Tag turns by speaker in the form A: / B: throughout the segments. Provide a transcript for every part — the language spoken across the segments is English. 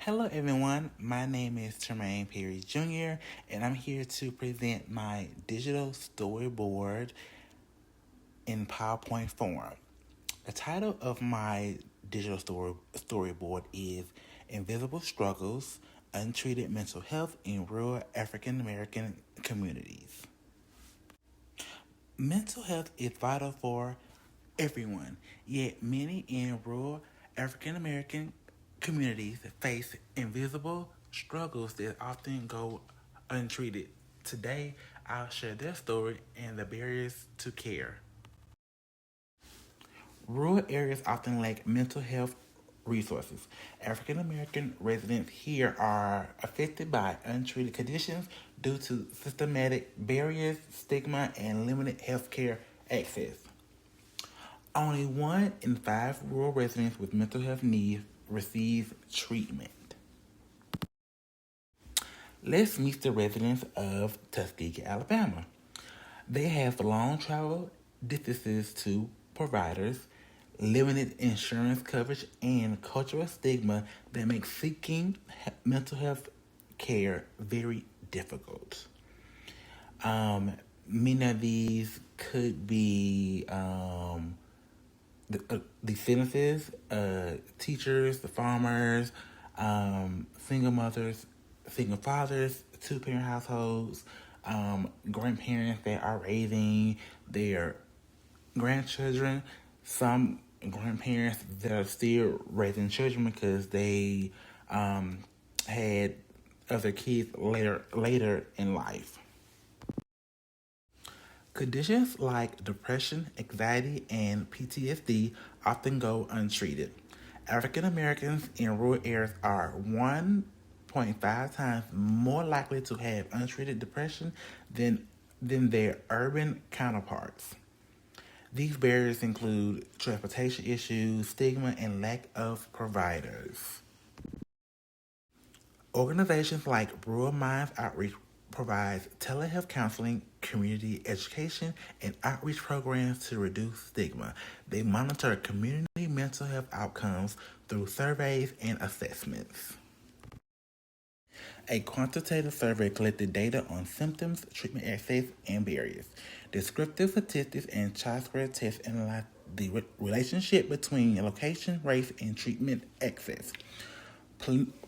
A: Hello everyone, my name is Tremaine Perry Jr. and I'm here to present my digital storyboard in PowerPoint form. The title of my digital storyboard is Invisible Struggles, Untreated Mental Health in Rural African American Communities. Mental health is vital for everyone, yet many in rural African American communities face invisible struggles that often go untreated. Today, I'll share their story and the barriers to care. Rural areas often lack mental health resources. African American residents here are affected by untreated conditions due to systematic barriers, stigma, and limited healthcare access. Only 1 in 5 rural residents with mental health needs receive treatment. Let's meet the residents of Tuskegee, Alabama. They have long travel distances to providers, limited insurance coverage, and cultural stigma that makes seeking mental health care very difficult. Many of these could be the sentences, teachers, the farmers, single mothers, single fathers, two-parent households, grandparents that are raising their grandchildren, some grandparents that are still raising children because they had other kids later in life. Conditions like depression, anxiety, and PTSD often go untreated. African Americans in rural areas are 1.5 times more likely to have untreated depression than their urban counterparts. These barriers include transportation issues, stigma, and lack of providers. Organizations like Rural Minds Outreach provides telehealth counseling, community education, and outreach programs to reduce stigma. They monitor community mental health outcomes through surveys and assessments. A quantitative survey collected data on symptoms, treatment access, and barriers. Descriptive statistics and chi-square tests analyze the relationship between location, race, and treatment access.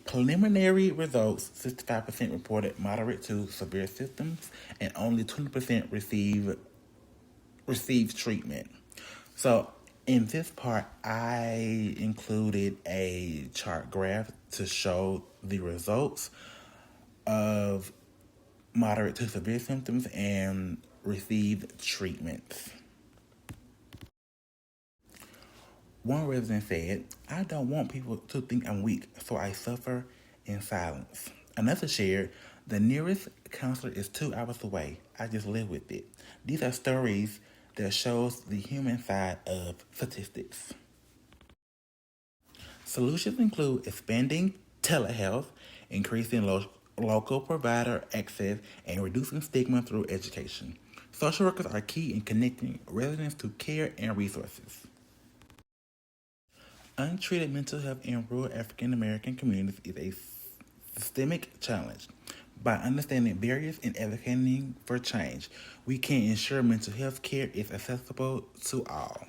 A: Preliminary results: 65% reported moderate to severe symptoms, and only 20% received treatment. So in this part, I included a chart graph to show the results of moderate to severe symptoms and received treatments. One resident said, "I don't want people to think I'm weak, so I suffer in silence." Another shared, "The nearest counselor is 2 hours away. I just live with it." These are stories that shows the human side of statistics. Solutions include expanding telehealth, increasing local provider access, and reducing stigma through education. Social workers are key in connecting residents to care and resources. Untreated mental health in rural African American communities is a systemic challenge. By understanding barriers and advocating for change, we can ensure mental health care is accessible to all.